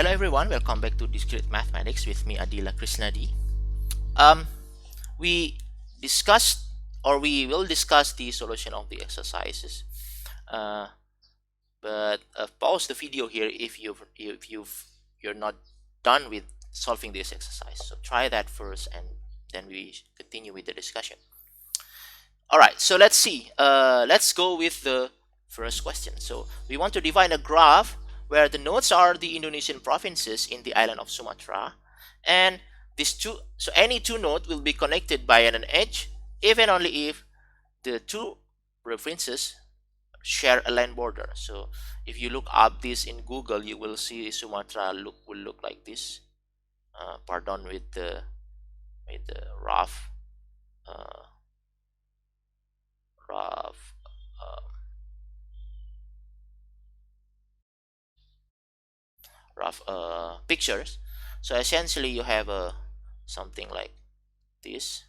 Hello everyone, welcome back to Discrete Mathematics with me Adila Krishnadi. Um, we discussed or we will discuss the solution of the exercises. Uh, but pause the video here you're not done with solving this exercise. So try that first and then we continue with the discussion. All right, so let's see. Let's go with the first question. So we want to define a graph where the nodes are the Indonesian provinces in the island of Sumatra, and any two nodes will be connected by an edge if and only if the two provinces share a land border. So if you look up this in Google, you will see Sumatra will look like this. Pardon with the rough uh, rough uh, pictures. So essentially you have something like this.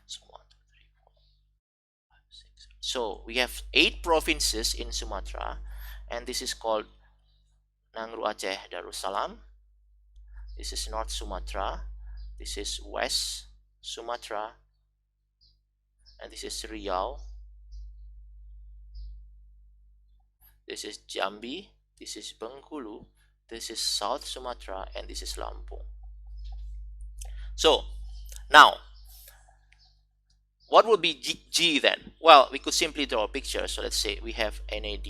So 1, 2, 3, 4, 5, 6. So we have 8 provinces in Sumatra, and this is called Nangru Aceh Darussalam. This is North Sumatra. This is West Sumatra, and this is Riau. This is Jambi. This is Bengkulu. This is South Sumatra, and this is Lampung. So now, what would be G then? Well, we could simply draw a picture. So let's say we have NAD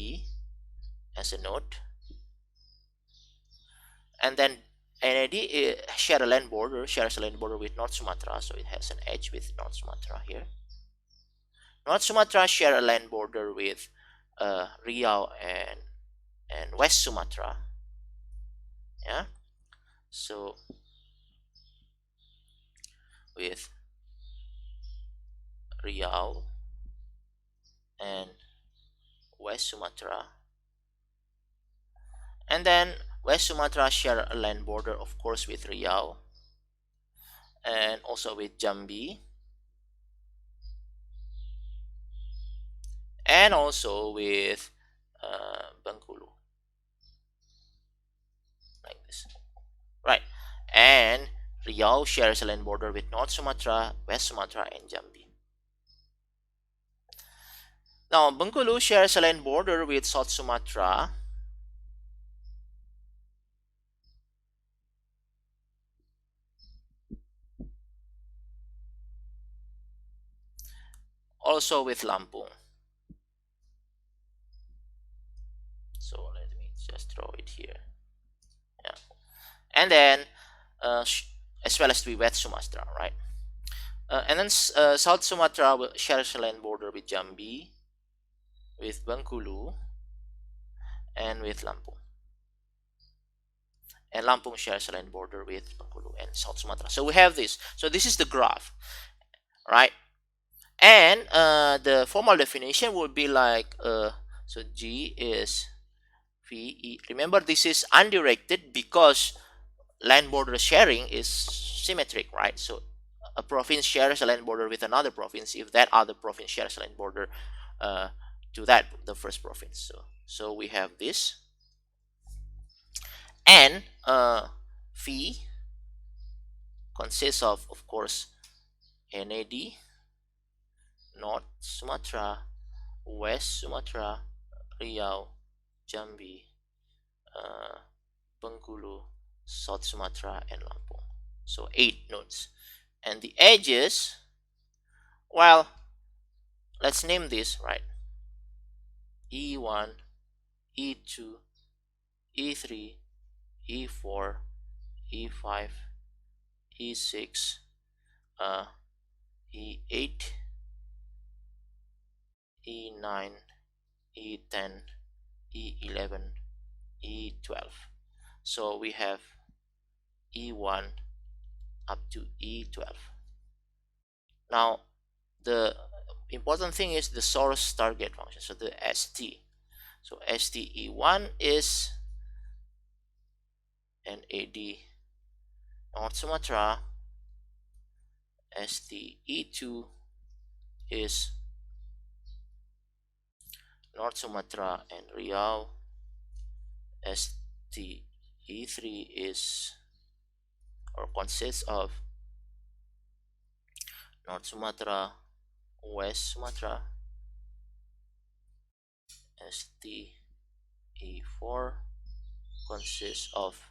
as a node, and then NAD shares a land border with North Sumatra, so it has an edge with North Sumatra here. North Sumatra share a land border with Riau and West Sumatra. Yeah, so with Riau and West Sumatra, and then West Sumatra share a land border, of course, with Riau and also with Jambi and also with Bengkulu, like this, right? And Riau shares a land border with North Sumatra, West Sumatra, and Jambi. Now, Bengkulu shares a land border with South Sumatra, also with Lampung. So let me just draw it here. Yeah, and then as well as with West Sumatra, right? And then South Sumatra shares a land border with Jambi, with Bengkulu, and with Lampung. And Lampung shares a land border with Bengkulu and South Sumatra. So we have this. So this is the graph, right? And the formal definition would be like so G is VE. Remember, this is undirected because land border sharing is symmetric, right? So a province shares a land border with another province if that other province shares a land border to the first province. So we have this, and phi consists of course NAD, North Sumatra, West Sumatra, Riau, Jambi, Bengkulu, South Sumatra, and Lampung. So 8 nodes. And the edges, well, let's name this, right? E1, E2, E3, E4, E5, E6, E8, E9, E10, E11, E12. So we have E1 up to E12. Now the important thing is the source target function, so the ST. So STE1 is NAD North Sumatra. STE2 is North Sumatra and Riau. STE3 is or consists of North Sumatra, West Sumatra. STE4 consists of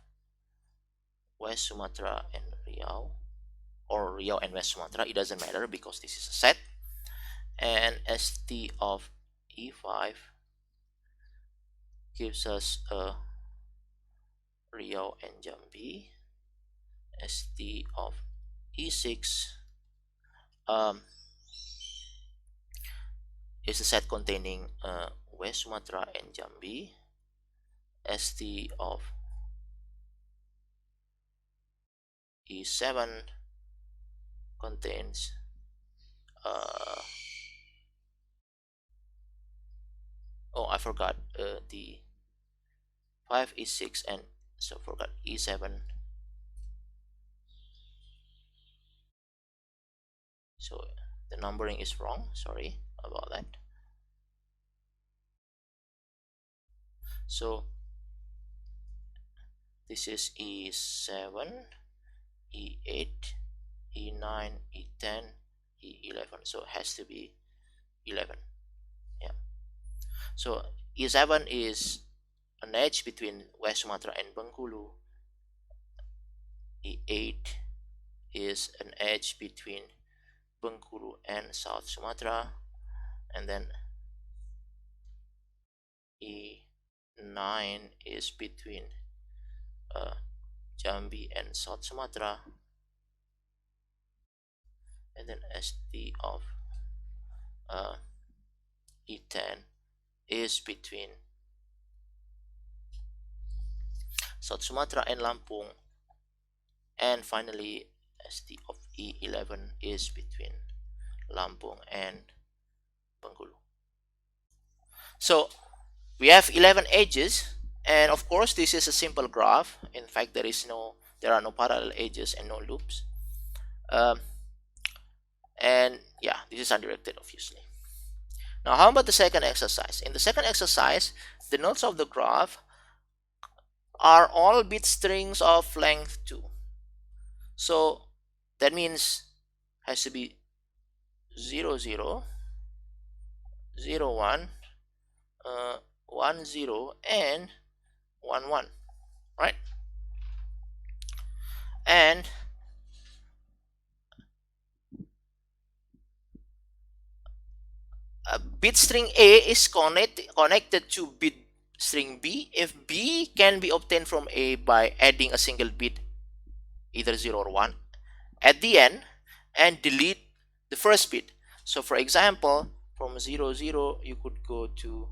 West Sumatra and Riau, or Riau and West Sumatra. It doesn't matter because this is a set. And ST of E5 gives us a Riau and Jambi. ST of E6 is a set containing West Sumatra and Jambi. ST of E7 contains oh, I forgot the 5 E6 and so forgot E7. So the numbering is wrong, sorry about that. So this is E7, E8, E9, E10, E11. So it has to be 11. Yeah. So E7 is an edge between West Sumatra and Bengkulu. E8 is an edge between Bengkulu and South Sumatra. And then E9 is between Jambi and South Sumatra. And then ST of E10 is between South Sumatra and Lampung. And finally ST of E11 is between Lampung and Bengkulu. So we have 11 edges, and of course this is a simple graph. In fact, there are no parallel edges and no loops. And yeah, this is undirected, obviously. Now how about the second exercise? In the second exercise, the nodes of the graph are all bit strings of length 2. So that means has to be 0 0 0 1 1 0 and 1 1, right? And bit string A is connected to bit string B if B can be obtained from A by adding a single bit, either 0 or 1, at the end and delete the first bit. So for example, from 0 0 you could go to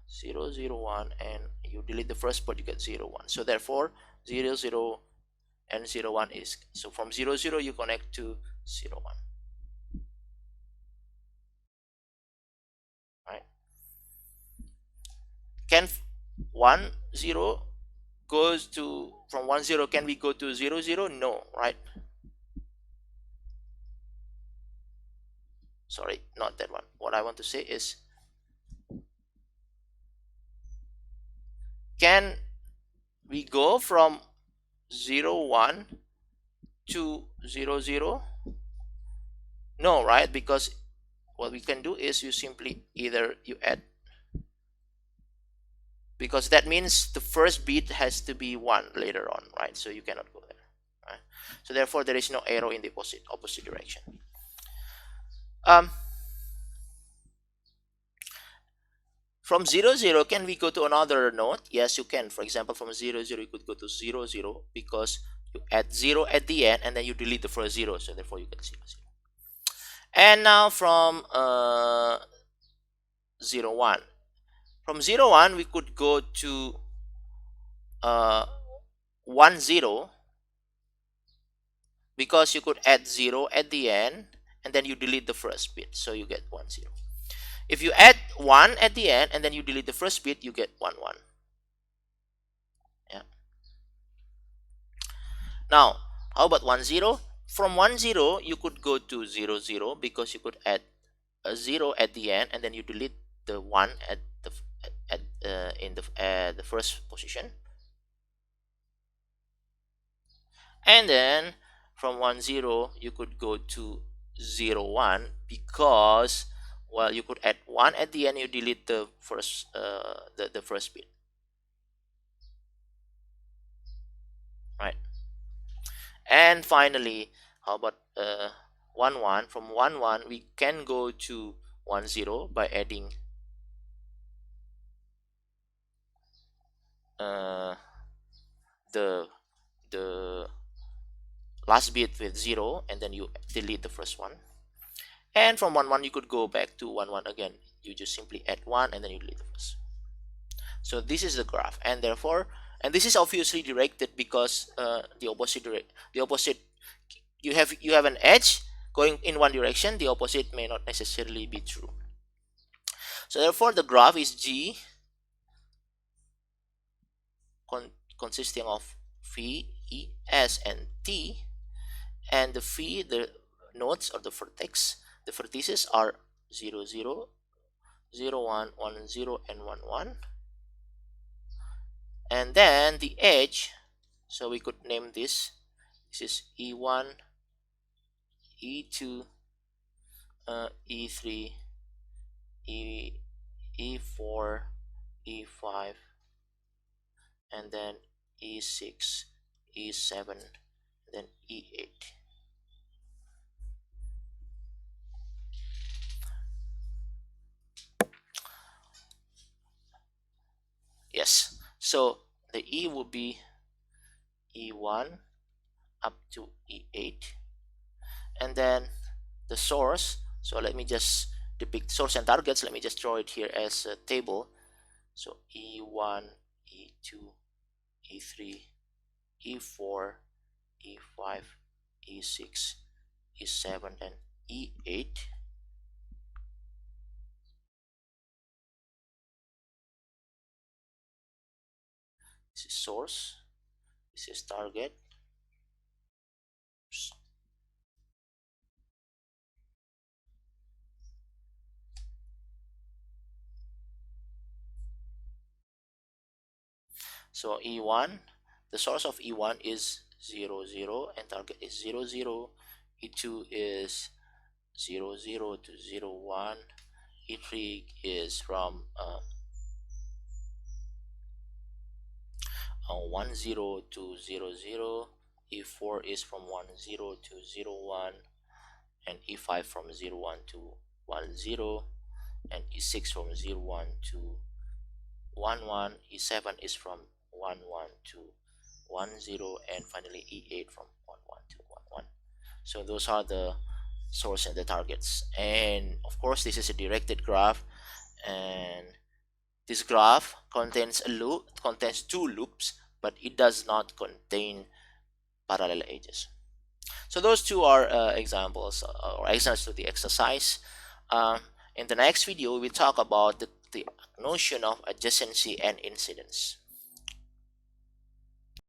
0 0 1 and you delete the first bit, you get 0 1. So therefore 0 0 and 0 1 is, so from 0 0 you connect to 0 1, right? Can 1 0 goes to, from 1 0 can we go to 0 0? No, right? Sorry, not that one. What I want to say is, can we go from 0 1 to 0 0? No, right? Because what we can do is you simply either you add, because that means the first bit has to be 1 later on, right? So you cannot go there, right? So therefore there is no arrow in the opposite direction. From 0 0 can we go to another node? Yes, you can. For example, from 0 0 you could go to 0 0 because you add 0 at the end and then you delete the first 0, so therefore you get 0 0. And now from 0 1, from 0 1 we could go to 1 0 because you could add 0 at the end and then you delete the first bit, so you get 1 0. If you add 1 at the end and then you delete the first bit, you get 1 1. Yeah. Now, how about 1 0? From 1 0, you could go to 0 0 because you could add a 0 at the end and then you delete the 1 at the first position. And then from 1 0, you could go to 0 1 because, well, you could add 1 at the end, you delete the first the first bit, right? And finally, how about 1 1? From 1 1, we can go to 1 0 by adding the the last bit with 0 and then you delete the first one. And from 1 1, you could go back to 1 1 again. You just simply add 1 and then you delete the first. So this is the graph, and therefore, and this is obviously directed because the opposite, you have an edge going in one direction, the opposite may not necessarily be true. So therefore the graph is G consisting of phi, E, S, and T, and the phi, the nodes or the vertices are 0 0, 0 1, 1 0, and 1 1. And then the edge, so we could name this is E1, E2, E3, E4, E5, and then E6, E7, then E8. Yes, so the E will be E1 up to E8, and then the source, so let me just depict source and targets. Let me just draw it here as a table. So E1, E2, E3, E4, E5, E6, E7, and E8. This is source, this is target. So E1, the source of E1 is 0 0 and target is 0 0. E2 is 0 0 to 0 1. E3 is from 1 0 to 0 0. E4 is from 1 0 to 0 1, and E5 from 0 1 to 1 0, and E6 from 0 1 to 1 1. E7 is from 1 1 to 1 0, and finally E8 from 1 1 to 1 1. So those are the source and the targets, and of course this is a directed graph, and this graph contains two loops, but it does not contain parallel edges. So those two are examples or examples to the exercise. In the next video we will talk about the notion of adjacency and incidence.